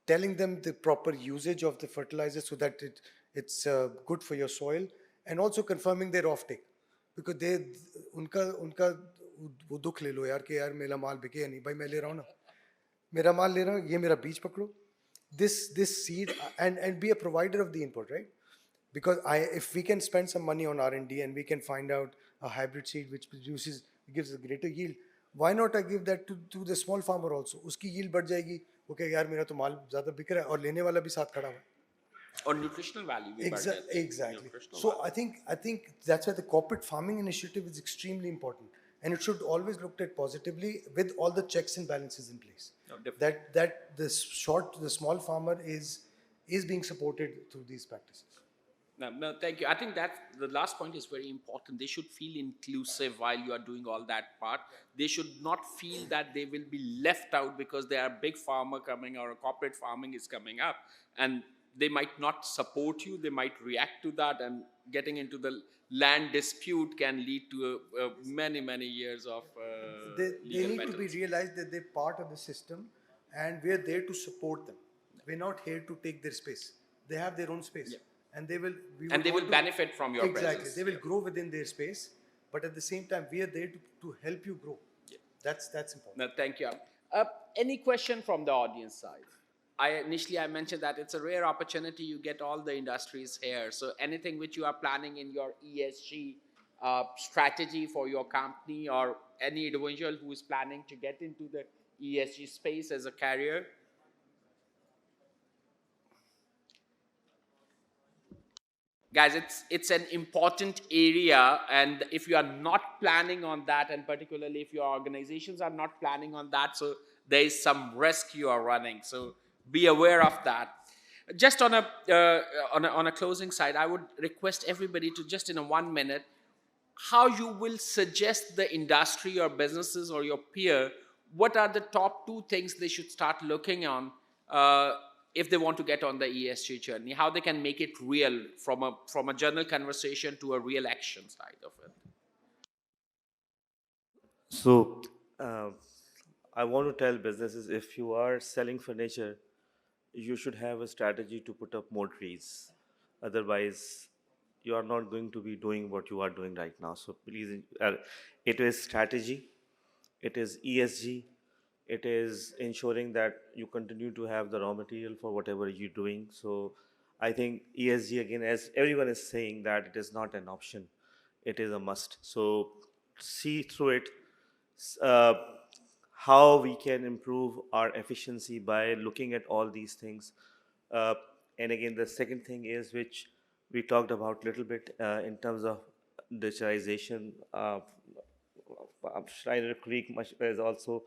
G: telling them the proper usage of the fertilizer so that it's good for your soil, and also confirming their off-take. Because उनका वो दुख ले लो यार कि यार मेरा माल बिके नहीं, भाई मैं ले रहा हूँ ना, मेरा माल ले रहा हूँ, ये मेरा बीज पकड़ो, this seed, and be a provider of the input, right? Because if we can spend some money on R&D and we can find out a hybrid seed which gives a greater yield, why not I give that to the small farmer also? उसकी yield बढ़ जाएगी, okay यार मेरा तो माल ज़्यादा बिक रहा है और लेने वाला भी साथ खड़ा हुआ.
B: Or nutritional value.
G: Exactly. So I think that's why the corporate farming initiative is extremely important, and it should always looked at positively with all the checks and balances in place. That the small farmer is being supported through these practices.
B: No, thank you. I think that the last point is very important. They should feel inclusive while you are doing all that part. They should not feel that they will be left out because they are a big farmer coming or a corporate farming is coming up, and they might not support you. They might react to that, and getting into the land dispute can lead to many years of
G: they need
B: battles.
G: to be realized that they're part of the system, and we're there to support them. We're not here to take their space. They have their own space. Yeah. And they will
B: benefit from your presence.
G: Exactly. They will grow within their space, but at the same time, we are there to help you grow. Yeah. That's important.
B: No, thank you. Any question from the audience side? Initially I mentioned that it's a rare opportunity. You get all the industries here. So anything which you are planning in your ESG strategy for your company, or any individual who is planning to get into the ESG space as a career? Guys, it's an important area, and if you are not planning on that, and particularly if your organizations are not planning on that, so there is some risk you are running. So be aware of that. Just on a closing side, I would request everybody to just in a 1 minute, how you will suggest the industry or businesses or your peer, what are the top 2 things they should start looking on if they want to get on the ESG journey, how they can make it real from a general conversation to a real action side of it?
D: So, I want to tell businesses, if you are selling furniture, you should have a strategy to put up more trees. Otherwise, you are not going to be doing what you are doing right now. So please, it is strategy, it is ESG, it is ensuring that you continue to have the raw material for whatever you're doing. So I think ESG, again, as everyone is saying, that it is not an option, it is a must. So see through it, uh, how we can improve our efficiency by looking at all these things. Uh, and again, the second thing is, which we talked about a little bit in terms of digitalization. Schneider Creek is also,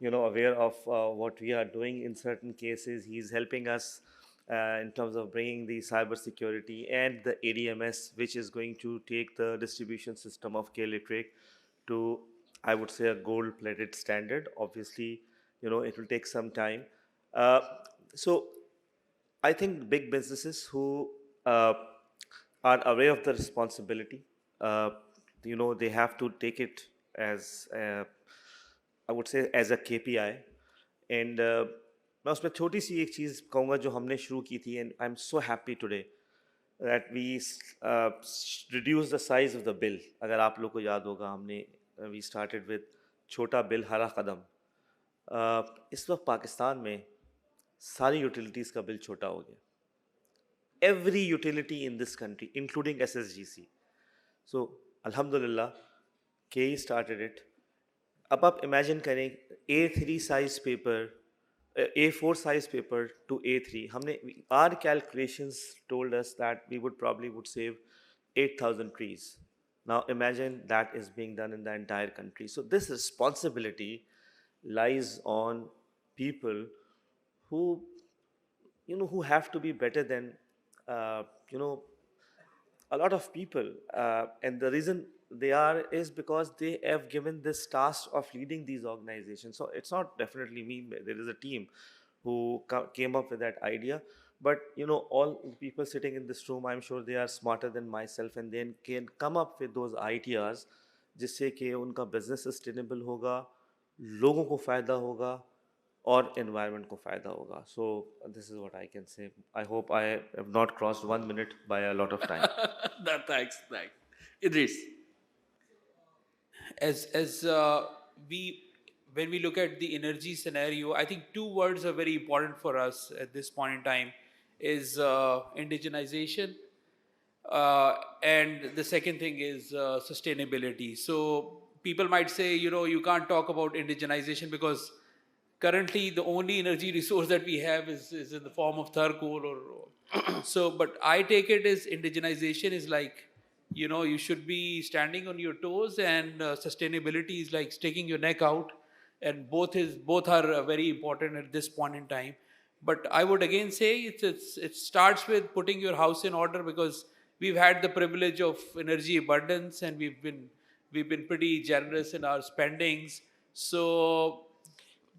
D: aware of what we are doing in certain cases. He's helping us in terms of bringing the cybersecurity and the ADMS, which is going to take the distribution system of K-Electric to, I would say, a gold-plated standard. Obviously, it will take some time. So I think big businesses who are aware of the responsibility, they have to take it as, I would say, as a KPI. And मैं उसमें छोटी सी एक चीज़ कहूँगा जो हमने शुरू की थी, and I'm so happy today that we reduce the size of the bill. अगर आप लोग को याद होगा, हमने we started with छोटा बिल हरा कदम. इस वक्त पाकिस्तान में सारी यूटिलिटीज़ का बिल छोटा हो गया. Every utility in this country, including SSGC. So, Alhamdulillah, KE started it. अब आप imagine करें A3 size paper, A4 size paper to A3. Our calculations told us that we would save 8,000 trees. Now imagine that is being done in the entire country. So this responsibility lies on people who, who have to be better than, a lot of people. And the reason they are is because they have given this task of leading these organizations. So it's not definitely me. There is a team who came up with that idea. But all the people sitting in this room, I'm sure they are smarter than myself, and then can come up with those ideas जिससे कि उनका business sustainable होगा, लोगों को फ़ायदा होगा, और environment को फ़ायदा होगा. So this is what I can say. I hope I have not crossed 1 minute by a lot of time.
B: Thanks. Idrees.
C: When we look at the energy scenario, I think 2 words are very important for us at this point in time, is indigenization, and the second thing is sustainability. So people might say, you can't talk about indigenization because currently the only energy resource that we have is in the form of charcoal or so. But I take it as indigenization is like, you should be standing on your toes, and sustainability is like sticking your neck out, and both are very important at this point in time. But I would again say it starts with putting your house in order, because we've had the privilege of energy abundance, and we've been pretty generous in our spendings. So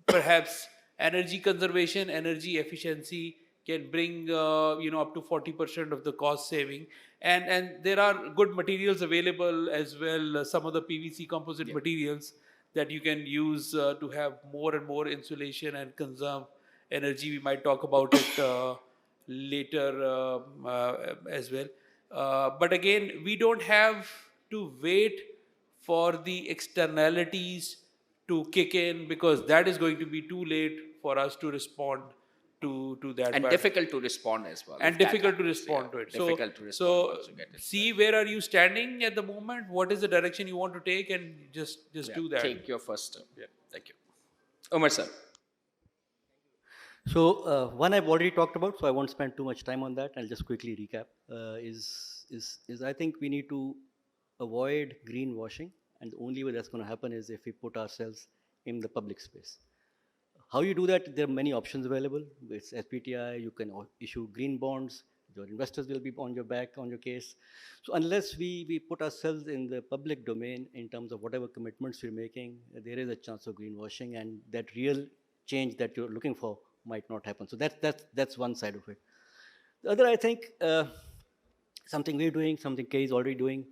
C: perhaps energy conservation, energy efficiency can bring up to 40% of the cost saving, and there are good materials available as well. Some of the PVC composite materials that you can use to have more and more insulation and conserve energy. We might talk about it later as well. But again, we don't have to wait for the externalities to kick in, because that is going to be too late for us to respond to that.
B: And difficult to respond as well.
C: And
B: if that
C: difficult to
B: happens,
C: respond
B: yeah.
C: to it.
B: Difficult to respond
C: So
B: once you get it.
C: see where are you standing at the moment? What is the direction you want to take, and just
B: Yeah,
C: do that.
B: Take your first step. Yeah. Thank you. Umar sir.
E: So one I've already talked about, so I won't spend too much time on that. I'll just quickly recap. Is I think we need to avoid greenwashing, and the only way that's going to happen is if we put ourselves in the public space. How you do that? There are many options available. It's SPTI. You can issue green bonds. Your investors will be on your back, on your case. So unless we put ourselves in the public domain in terms of whatever commitments we're making, there is a chance of greenwashing, and that real change that you're looking for might not happen. So that's one side of it. The other, I think, something we're doing, something Kay is already doing,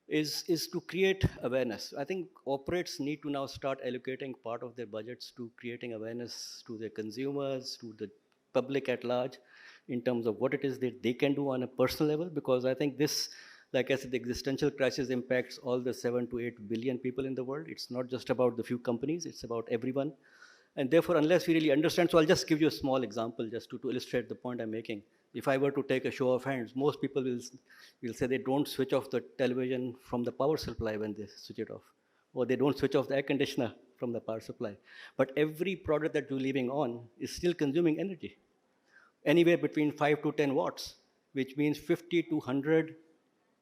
E: is to create awareness. I think corporates need to now start allocating part of their budgets to creating awareness to their consumers, to the public at large, in terms of what it is that they can do on a personal level, because I think this, like I said, the existential crisis impacts all the 7 to 8 billion people in the world. It's not just about the few companies, it's about everyone. And therefore, unless we really understand, so I'll just give you a small example just to illustrate the point I'm making. If I were to take a show of hands, most people will say they don't switch off the television from the power supply when they switch it off, or they don't switch off the air conditioner from the power supply. But every product that you're leaving on is still consuming energy, anywhere between 5 to 10 watts, which means 50 to 100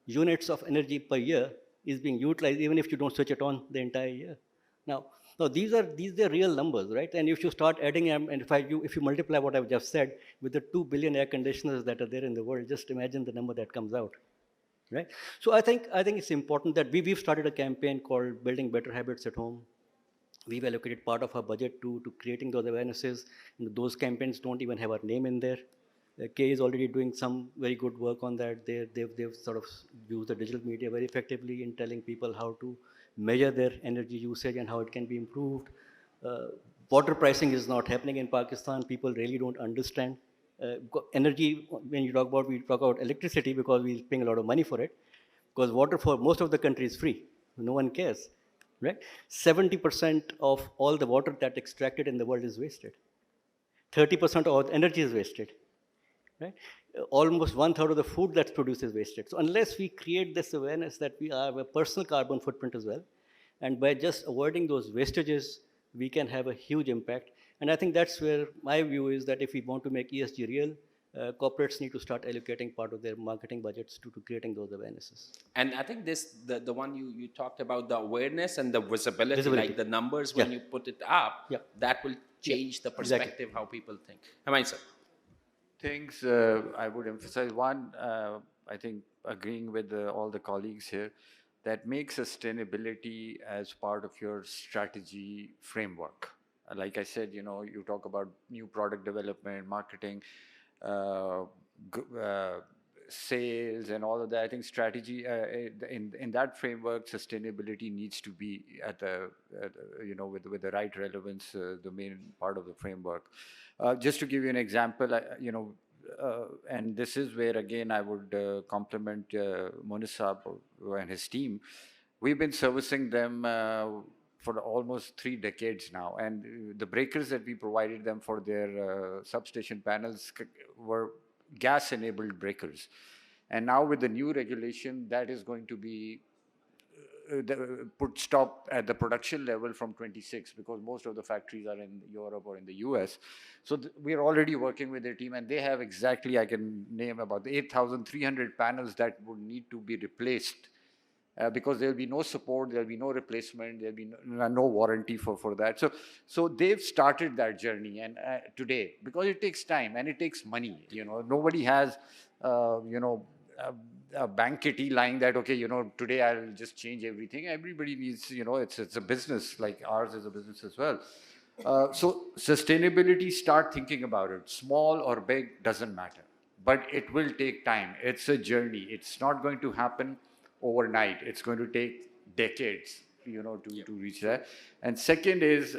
E: units of energy per year is being utilized, even if you don't switch it on the entire year. Now these are real numbers, right? And if you start adding them, and if you multiply what I've just said with the 2 billion air conditioners that are there in the world, just imagine the number that comes out, right? So I think it's important that we've started a campaign called Building Better Habits at Home. We've allocated part of our budget to creating those awarenesses. And those campaigns don't even have our name in there. Kay is already doing some very good work on that. They've sort of used the digital media very effectively in telling people how to measure their energy usage and how it can be improved. Water pricing is not happening in Pakistan. People really don't understand energy. When we talk about electricity because we're paying a lot of money for it. Because water for most of the country is free. No one cares, right? 70% of all the water that's extracted in the world is wasted. 30% of all energy is wasted. Right? Almost 1/3 of the food that's produced is wasted. So unless we create this awareness that we have a personal carbon footprint as well, and by just avoiding those wastages, we can have a huge impact. And I think that's where my view is that if we want to make ESG real, corporates need to start allocating part of their marketing budgets to creating those awarenesses.
B: And I think the one you talked about, the awareness and the visibility. Like the numbers when you put it up, that will change the perspective, how people think. Humayun sir.
F: Things I would emphasize. One, I think agreeing with all the colleagues here, that make sustainability as part of your strategy framework. Like I said, you talk about new product development, marketing, sales, and all of that. I think strategy in that framework, sustainability needs to be at the with the right relevance, the main part of the framework. Just to give you an example, and this is where again I would compliment Moonis and his team. We've been servicing them for almost 3 decades now, and the breakers that we provided them for their substation panels were gas-enabled breakers. And now with the new regulation, that is going to be put stop at the production level from 26, because most of the factories are in Europe or in the US. So we are already working with their team, and they have exactly, I can name about 8,300 panels that would need to be replaced. Because there'll be no support, there'll be no replacement, there'll be no warranty for that. So they've started that journey, and today, because it takes time and it takes money. Nobody has, a bank kitty lying that, okay, today I'll just change everything. Everybody needs, it's a business, like ours is a business as well. So sustainability, start thinking about it. Small or big, doesn't matter. But it will take time. It's a journey. It's not going to happen overnight. It's going to take decades, to reach that. And second is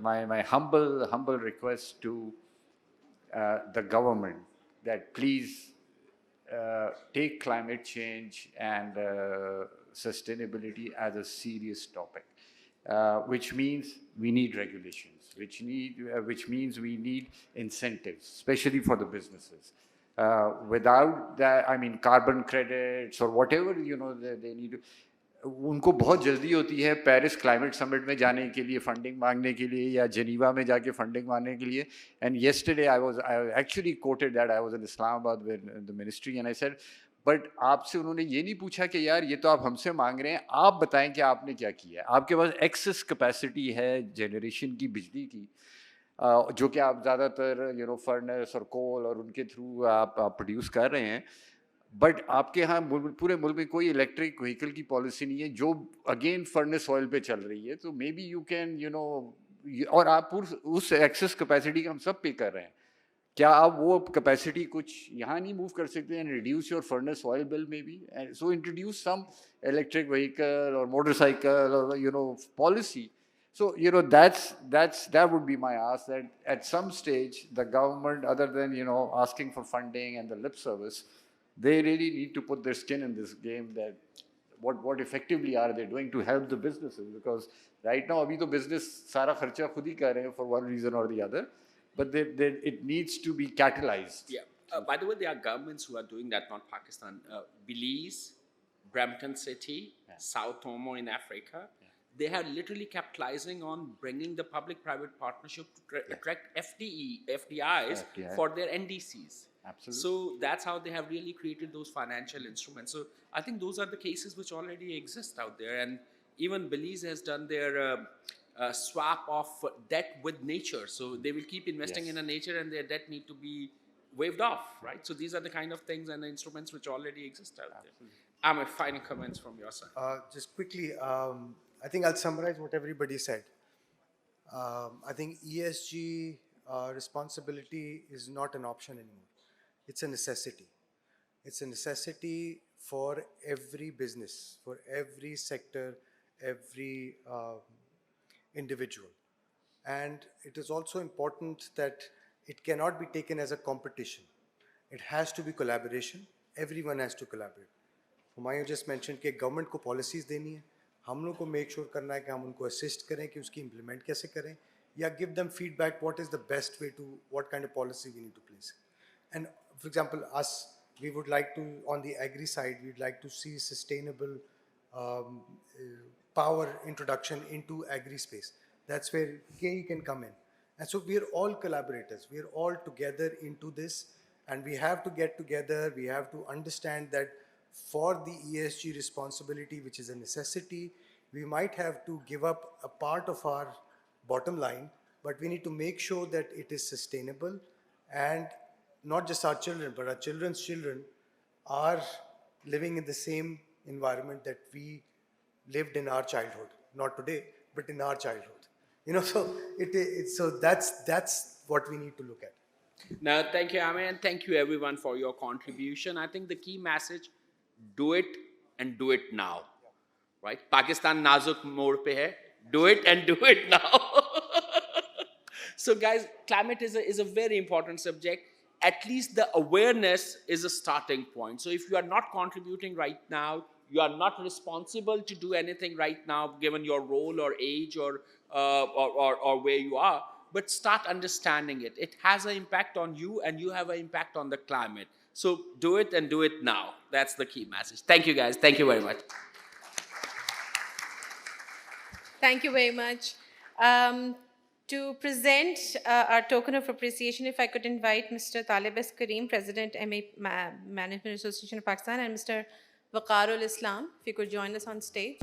F: my humble request to the government that please take climate change and sustainability as a serious topic. which means we need regulations, which means we need incentives, especially for the businesses. Without that, I mean, carbon credits or whatever, they need to. उनको बहुत जल्दी होती है Paris climate summit में जाने के लिए, funding मांगने के लिए, या जेनीवा में जाके फंडिंग मांगने के लिए. And yesterday I actually quoted that I was in Islamabad with the ministry and I said, but आपसे उन्होंने ये नहीं पूछा कि यार ये तो आप हमसे मांग रहे हैं, आप बताएं कि आपने क्या किया है. आपके पास एक्सेस कैपेसिटी है जनरेशन की, बिजली की, जो कि आप ज़्यादातर फर्नेस और कोल और उनके थ्रू आप प्रोड्यूस कर रहे हैं. बट आपके यहाँ पूरे मुल्क में कोई इलेक्ट्रिक व्हीकल की पॉलिसी नहीं है जो अगेन फर्नेस ऑयल पे चल रही है. तो मे बी यू कैन और आप उस एक्सेस कैपेसिटी का हम सब पे कर रहे हैं. क्या आप वो कैपेसिटी कुछ यहाँ नहीं मूव कर सकते हैं, reduce your furnace oil bill maybe, so introduce some electric vehicle और मोटरसाइकिल और policy. So that would be my ask, that at some stage the government, other than asking for funding and the lip service, they really need to put their skin in this game. That what effectively are they doing to help the businesses? Because right now abhi to business सारा खर्चा खुद ही कर रहे हैं for one reason or the other, but it needs to be catalyzed.
B: Yeah. By the way, there are governments who are doing that, not Pakistan. Belize, Brampton City, South Omo in Africa. They have literally capitalizing on bringing the public-private partnership to attract FDIs for their NDCs.
F: Absolutely.
B: So that's how they have really created those financial instruments. So I think those are the cases which already exist out there. And even Belize has done their swap of debt with nature. So they will keep investing in a nature and their debt need to be waived off, right? So these are the kind of things and the instruments which already exist out there. Amir, final comments from your side.
G: Just quickly, I think I'll summarize what everybody said. I think ESG responsibility is not an option anymore. It's a necessity. It's a necessity for every business, for every sector, every individual. And it is also important that it cannot be taken as a competition. It has to be collaboration. Everyone has to collaborate. Humayun just mentioned कि government को policies देनी है, हम लोग को make sure करना है कि हम उनको assist करें कि उसकी implement कैसे करें, या give them feedback what is the best way to, what kind of policy we need to place. And for example, us, we would like to, on the agri side, we'd like to see sustainable power introduction into agri space. That's where KE can come in. And so we are all collaborators. We are all together into this, and we have to get together. We have to understand that for the ESG responsibility, which is a necessity, we might have to give up a part of our bottom line, but we need to make sure that it is sustainable, and not just our children, but our children's children are living in the same environment that we lived in our childhood. Not today, but in our childhood. So that's what we need to look at.
B: Now, thank you, Amir, and thank you everyone for your contribution. I think the key message, do it and do it now. Right? Pakistan nazuk mode pe hai. Do it and do it now. So guys, climate is a very important subject. At least the awareness is a starting point. So if you are not contributing right now, you are not responsible to do anything right now, given your role or age or where you are, but start understanding it. It has an impact on you and you have an impact on the climate. So do it and do it now. That's the key message. Thank you guys. Thank you very much.
A: Thank you very much. To present our token of appreciation, if I could invite Mr. Talib S. Kareem, President, MA Management Association of Pakistan, and Mr. Waqarul Islam, if you could join us on stage.